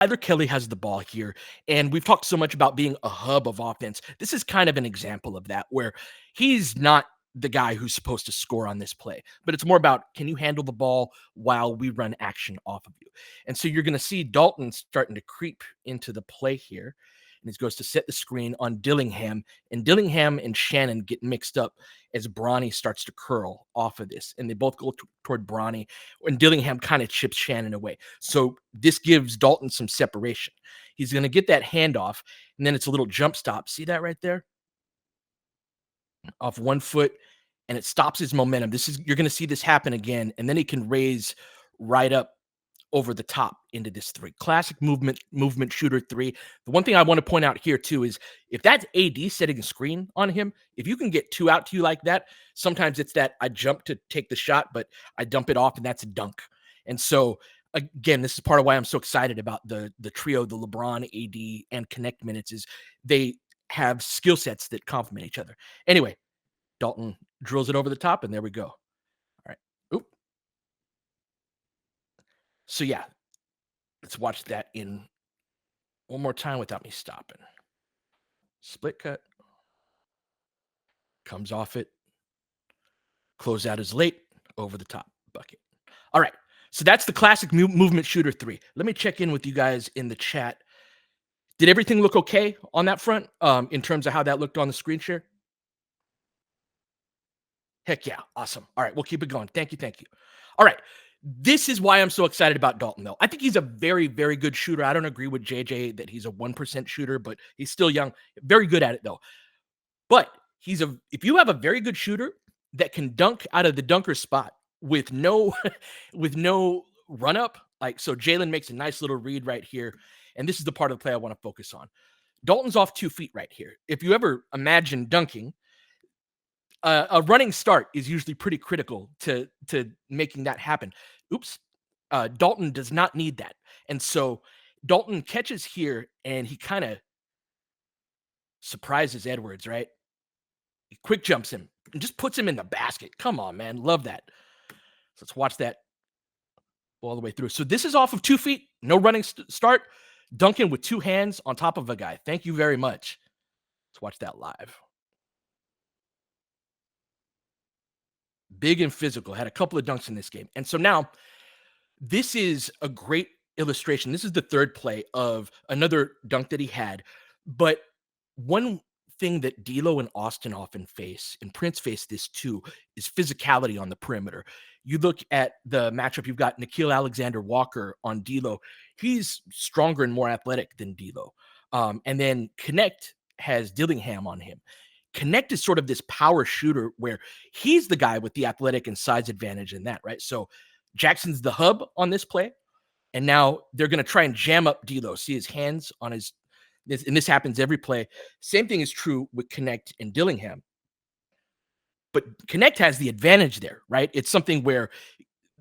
Tyler Kelly has the ball here, and we've talked so much about being a hub of offense. This is kind of an example of that, where he's not the guy who's supposed to score on this play, but it's more about, can you handle the ball while we run action off of you? And so you're going to see Dalton starting to creep into the play here. And he goes to set the screen on Dillingham, and Dillingham and Shannon get mixed up as Bronny starts to curl off of this, and they both go toward Bronny, and Dillingham kind of chips Shannon away. So this gives Dalton some separation. He's going to get that handoff, and then it's a little jump stop. See that right there? Off one foot, and it stops his momentum. You're going to see this happen again, and then he can raise right up over the top into this three. Classic movement shooter three. The one thing I want to point out here too is, if that's AD setting a screen on him, if you can get two out to you like that, sometimes it's that I jump to take the shot, but I dump it off and that's a dunk. And so again, this is part of why I'm so excited about the trio, the LeBron, AD, and Knecht minutes, is they have skill sets that complement each other. Anyway, Dalton drills it over the top, and there we go. All right. Oop. So yeah, let's watch that in one more time without me stopping. Split cut. Comes off it. Close out is late. Over the top bucket. All right. So that's the classic movement shooter three. Let me check in with you guys in the chat. Did everything look okay on that front in terms of how that looked on the screen share? Heck yeah. Awesome. All right. We'll keep it going. Thank you. Thank you. All right. This is why I'm so excited about Dalton, though. I think he's a very, very good shooter. I don't agree with JJ that he's a 1% shooter, but he's still young. Very good at it, though. But if you have a very good shooter that can dunk out of the dunker spot with no with no run up, like, so Jaylen makes a nice little read right here, and this is the part of the play I want to focus on. Dalton's off 2 feet right here. If you ever imagine dunking, a running start is usually pretty critical to making that happen. Oops. Dalton does not need that. And so Dalton catches here, and he kind of surprises Edwards, right? He quick jumps him and just puts him in the basket. Come on, man. Love that. So let's watch that all the way through. So this is off of 2 feet. No running start. Duncan with two hands on top of a guy. Thank you very much. Let's watch that live. Big and physical. Had a couple of dunks in this game. And so now this is a great illustration. This is the third play of another dunk that he had. But one thing that D'Lo and Austin often face, and Prince face this too, is physicality on the perimeter. You look at the matchup, you've got Nickeil Alexander-Walker on D'Lo. He's stronger and more athletic than D'Lo. And then Knecht has Dillingham on him. Knecht is sort of this power shooter where he's the guy with the athletic and size advantage in that, right? So Jackson's the hub on this play, and now they're going to try and jam up D'Lo. See his hands on his, and this happens every play. Same thing is true with Knecht and Dillingham. But Knecht has the advantage there, right? It's something where,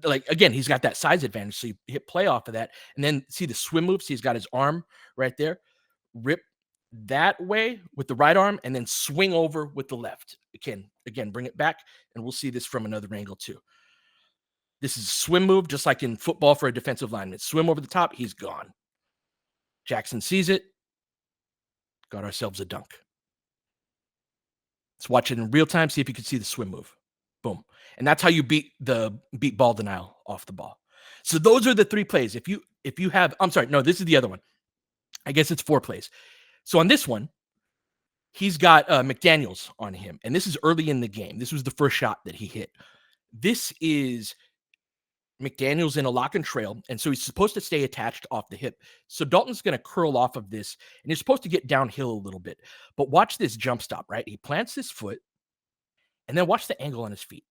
like, again, he's got that size advantage. So you hit play off of that, and then see the swim move. See, he's got his arm right there. Rip that way with the right arm, and then swing over with the left. Again, bring it back, and we'll see this from another angle too. This is a swim move, just like in football for a defensive lineman. Swim over the top, he's gone. Jackson sees it. Got ourselves a dunk. Let's watch it in real time, see if you can see the swim move. Boom. And that's how you beat ball denial off the ball. So those are the three plays. If you have, I'm sorry, no, this is the other one. I guess it's 4 plays. So on this one, he's got McDaniels on him, and this is early in the game. This was the first shot that he hit. This is McDaniels in a lock and trail, and so he's supposed to stay attached off the hip. So Dalton's going to curl off of this, and he's supposed to get downhill a little bit. But watch this jump stop, right? He plants his foot, and then watch the angle on his feet.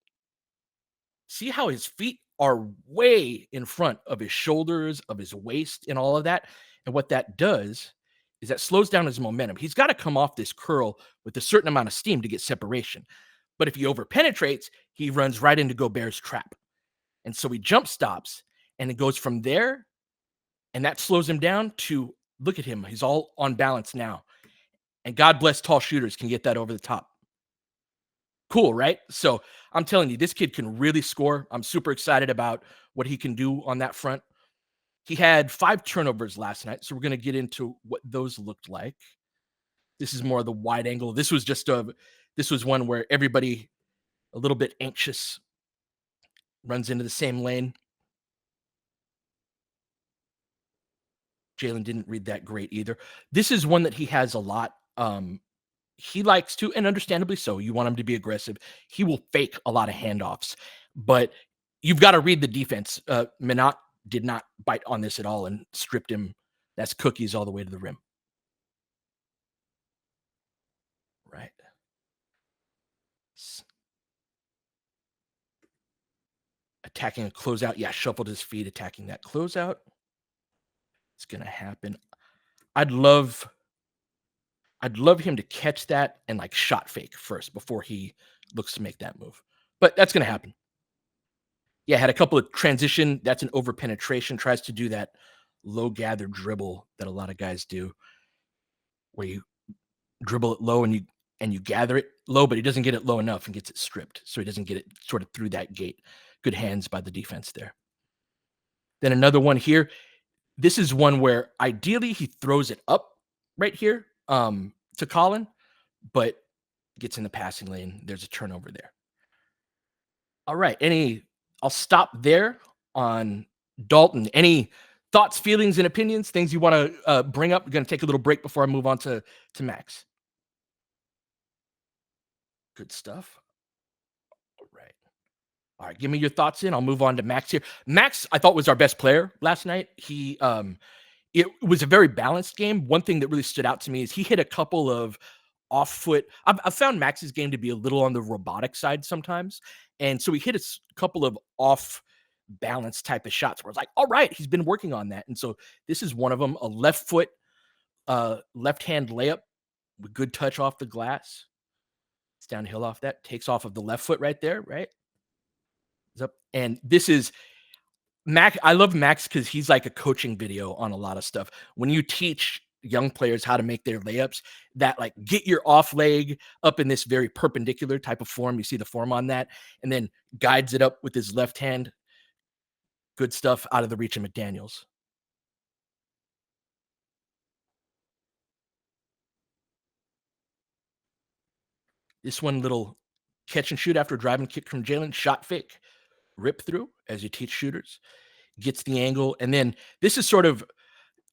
See how his feet are way in front of his shoulders, of his waist, and all of that. And what that does is that slows down his momentum. He's got to come off this curl with a certain amount of steam to get separation. But if he overpenetrates, he runs right into Gobert's trap. And so he jump stops, and it goes from there, and that slows him down to, look at him. He's all on balance now. And God bless tall shooters can get that over the top. Cool, right? So I'm telling you, this kid can really score. I'm super excited about what he can do on that front. He had 5 turnovers last night, so we're gonna get into what those looked like. This is more of the wide angle. This was one where everybody a little bit anxious runs into the same lane. Jaylen didn't read that great either. This is one that he has a lot. He likes to, and understandably so, you want him to be aggressive. He will fake a lot of handoffs, but you've got to read the defense. Minot did not bite on this at all and stripped him. That's cookies all the way to the rim. Right. Attacking a closeout. Yeah, shuffled his feet, attacking that closeout. It's going to happen. I'd love him to catch that and like shot fake first before he looks to make that move. But that's going to happen. Yeah, had a couple of transition. That's an over penetration. Tries to do that low gather dribble that a lot of guys do, where you dribble it low and you gather it low, but he doesn't get it low enough and gets it stripped. So he doesn't get it sort of through that gate. Good hands by the defense there. Then another one here. This is one where ideally he throws it up right here to Colin, but gets in the passing lane. There's a turnover there. All right. I'll stop there on Dalton. Any thoughts, feelings, and opinions, things you want to bring up? We're going to take a little break before I move on to Max. Good stuff. All right. All right. Give me your thoughts in. I'll move on to Max here. Max, I thought, was our best player last night. It was a very balanced game. One thing that really stood out to me is he hit a couple of off foot. I've found Max's game to be a little on the robotic side sometimes. And so he hit a couple of off balance type of shots where it's like, all right, he's been working on that. And so this is one of them, a left foot, left hand layup with good touch off the glass. It's downhill off that, takes off of the left foot right there, right? And this is Max. I love Max because he's like a coaching video on a lot of stuff. When you teach young players how to make their layups, that like get your off leg up in this very perpendicular type of form. You see the form on that, and then guides it up with his left hand. Good stuff out of the reach of McDaniels. This one little catch and shoot after a driving kick from Jaylen, shot fake, rip through as you teach shooters, gets the angle. And then this is sort of,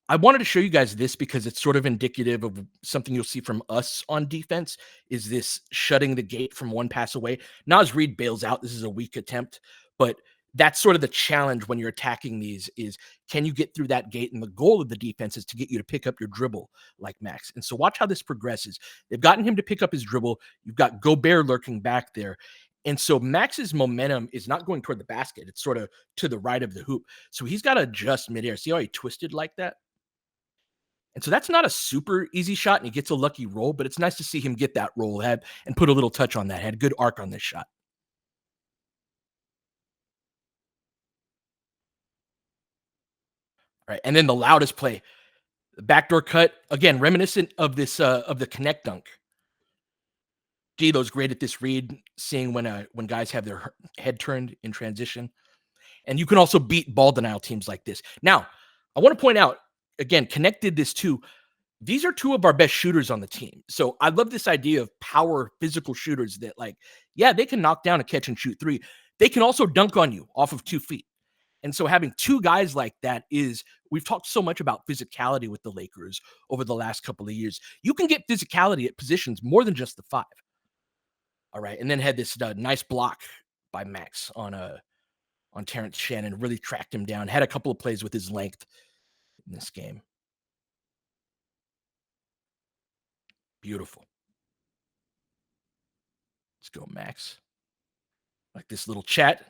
I wanted to show you guys this because it's sort of indicative of something you'll see from us on defense is this shutting the gate from one pass away. Nas Reed bails out. This is a weak attempt, but that's sort of the challenge when you're attacking these is can you get through that gate? And the goal of the defense is to get you to pick up your dribble like Max. And so watch how this progresses. They've gotten him to pick up his dribble. You've got Gobert lurking back there. And so Max's momentum is not going toward the basket. It's sort of to the right of the hoop. So he's got to adjust midair. See how he twisted like that? And so that's not a super easy shot, and he gets a lucky roll, but it's nice to see him get that roll and put a little touch on that. Had a good arc on this shot. Right. And then the loudest play, the backdoor cut, again, reminiscent of this of the Knecht dunk. D'Lo's great at this read, seeing when guys have their head turned in transition. And you can also beat ball denial teams like this. Now, I want to point out, again, Knecht did this too. These are two of our best shooters on the team. So I love this idea of power physical shooters that like, yeah, they can knock down a catch and shoot three. They can also dunk on you off of 2 feet. And so having two guys like that is, we've talked so much about physicality with the Lakers over the last couple of years. You can get physicality at positions more than just the 5. All right. And then had this nice block by Max on Terrence Shannon, really tracked him down, had a couple of plays with his length in this game. Beautiful. Let's go, Max. Like this little chat.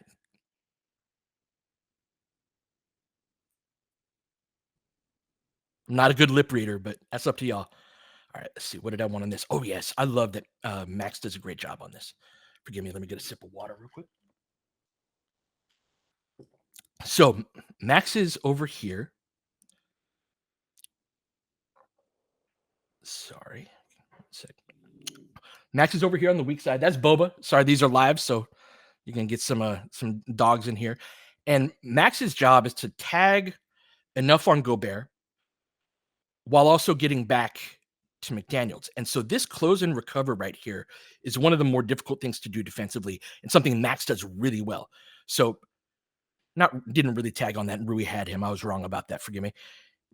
I'm not a good lip reader, but that's up to y'all. All right, let's see. What did I want on this? Oh, yes. I love that Max does a great job on this. Forgive me. Let me get a sip of water real quick. So Max is over here. Sorry. Max is over here on the weak side. That's Boba. Sorry, these are live, so you can get some dogs in here. And Max's job is to tag enough on Gobert, while also getting back to McDaniels. And so this close and recover right here is one of the more difficult things to do defensively and something Max does really well. So not didn't really tag on that, and Rui had him. I was wrong about that. Forgive me.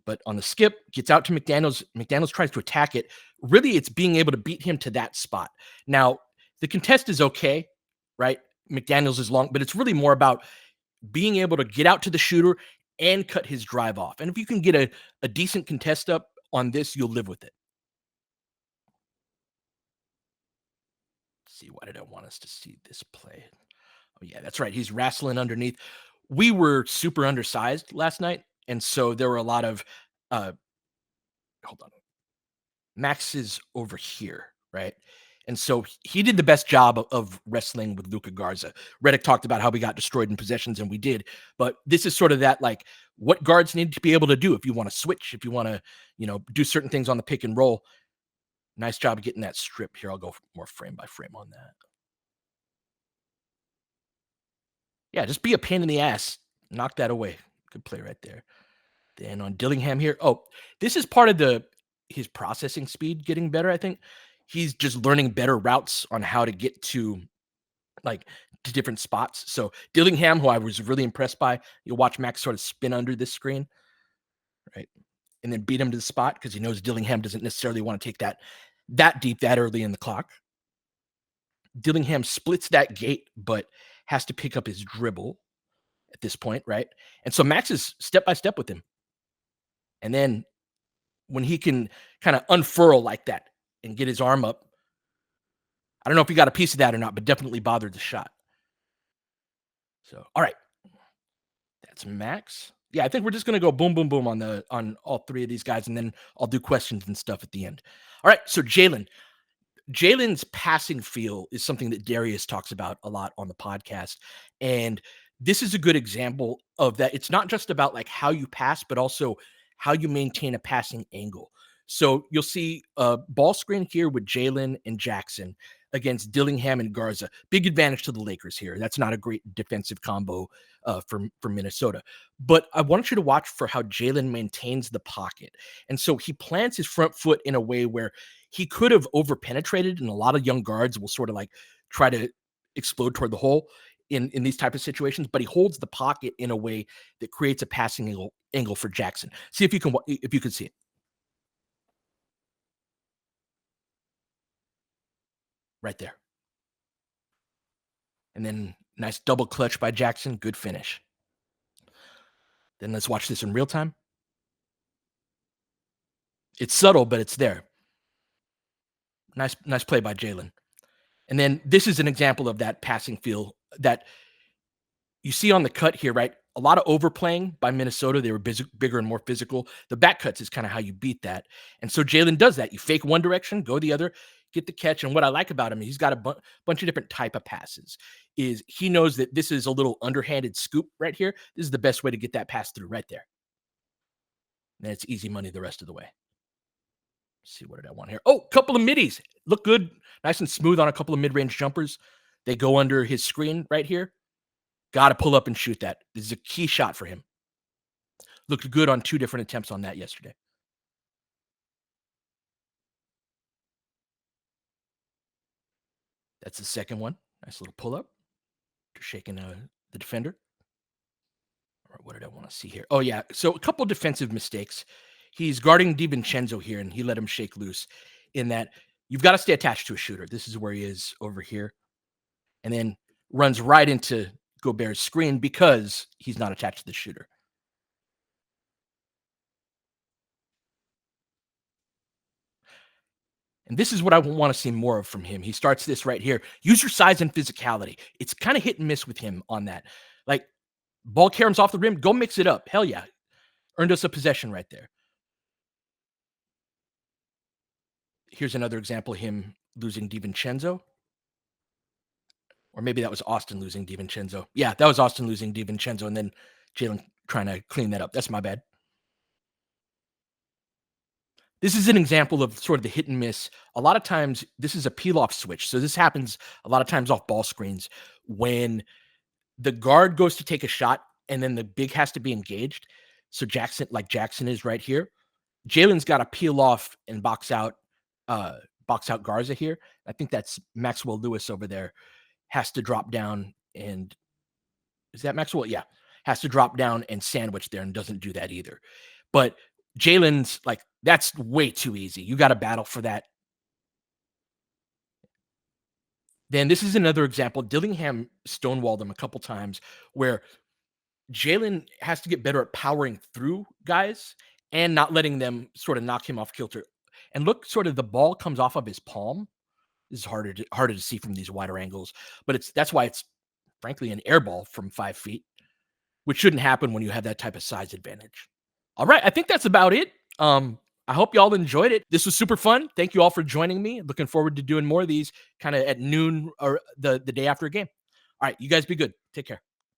But on the skip, gets out to McDaniels. McDaniels tries to attack it. Really, it's being able to beat him to that spot. Now, the contest is okay, right? McDaniels is long, but it's really more about being able to get out to the shooter and cut his drive off. And if you can get a decent contest up on this, you'll live with it. Let's see, why did I want us to see this play? Oh, yeah, that's right. He's wrestling underneath. We were super undersized last night. And so there were a lot of, hold on, Max is over here, right? And so he did the best job of wrestling with Luka Garza. Reddick talked about how we got destroyed in possessions, and we did. But this is sort of that, like, what guards need to be able to do if you want to switch, if you want to, do certain things on the pick and roll. Nice job of getting that strip here. I'll go more frame by frame on that. Yeah, just be a pain in the ass. Knock that away. Good play right there. Then on Dillingham here. Oh, this is part of his processing speed getting better, I think. He's just learning better routes on how to get like to different spots. So Dillingham, who I was really impressed by, you'll watch Max sort of spin under this screen, right? And then beat him to the spot because he knows Dillingham doesn't necessarily want to take that deep that early in the clock. Dillingham splits that gate, but has to pick up his dribble at this point, right? And so Max is step by step with him. And then when he can kind of unfurl like that and get his arm up, I don't know if he got a piece of that or not, but definitely bothered the shot. So, all right. That's Max. Yeah, I think we're just going to go boom, boom, boom on all three of these guys, and then I'll do questions and stuff at the end. All right, so Jaylen's passing feel is something that Darius talks about a lot on the podcast. And this is a good example of that. It's not just about like how you pass, but also how you maintain a passing angle. So you'll see a ball screen here with Jaylen and Jackson against Dillingham and Garza. Big advantage to the Lakers here. That's not a great defensive combo for Minnesota. But I want you to watch for how Jaylen maintains the pocket. And so he plants his front foot in a way where he could have over penetrated, and a lot of young guards will sort of like try to explode toward the hole in these type of situations, but he holds the pocket in a way that creates a passing angle for Jackson. See if you can see it right there. And then nice double clutch by Jackson. Good finish. Then let's watch this in real time. It's subtle, but it's there. Nice play by Jaylen. And then this is an example of that passing feel that you see on the cut here, right? A lot of overplaying by Minnesota. They were bigger and more physical. The back cuts is kind of how you beat that. And so Jaylen does that. You fake one direction, go the other, get the catch. And what I like about him, he's got a bunch of different type of passes. Is he knows that this is a little underhanded scoop right here. This is the best way to get that pass through right there. And then it's easy money the rest of the way. Let's see, what did I want here? Oh, couple of middies. Look good. Nice and smooth on a couple of mid-range jumpers. They go under his screen right here. Got to pull up and shoot that. This is a key shot for him. Looked good on 2 different attempts on that yesterday. That's the second one. Nice little pull up. Shaking the defender. All right, what did I want to see here? Oh, yeah. So a couple defensive mistakes. He's guarding DiVincenzo here, and he let him shake loose in that you've got to stay attached to a shooter. This is where he is over here. And then runs right into Gobert's screen because he's not attached to the shooter. And this is what I want to see more of from him. He starts this right here. Use your size and physicality. It's kind of hit and miss with him on that. Like, ball caroms off the rim, go mix it up. Hell yeah. Earned us a possession right there. Here's another example of him losing DiVincenzo. Or maybe that was Austin losing DiVincenzo. Yeah, that was Austin losing DiVincenzo, and then Jaylen trying to clean that up. That's my bad. This is an example of sort of the hit and miss. A lot of times, this is a peel-off switch. So this happens a lot of times off ball screens when the guard goes to take a shot and then the big has to be engaged. So Jackson is right here. Jalen's got to peel off and box out Garza here. I think that's Maxwell Lewis over there has to drop down and is that Maxwell? Yeah, has to drop down and sandwich there and doesn't do that either. But Jalen's like that's way too easy. You got to battle for that. Then this is another example. Dillingham stonewalled him a couple times where Jaylen has to get better at powering through guys and not letting them sort of knock him off kilter. And look, sort of the ball comes off of his palm. This is harder to see from these wider angles, but that's why it's frankly an air ball from 5 feet, which shouldn't happen when you have that type of size advantage. All right, I think that's about it. I hope y'all enjoyed it. This was super fun. Thank you all for joining me. Looking forward to doing more of these kind of at noon or the day after a game. All right, you guys be good. Take care.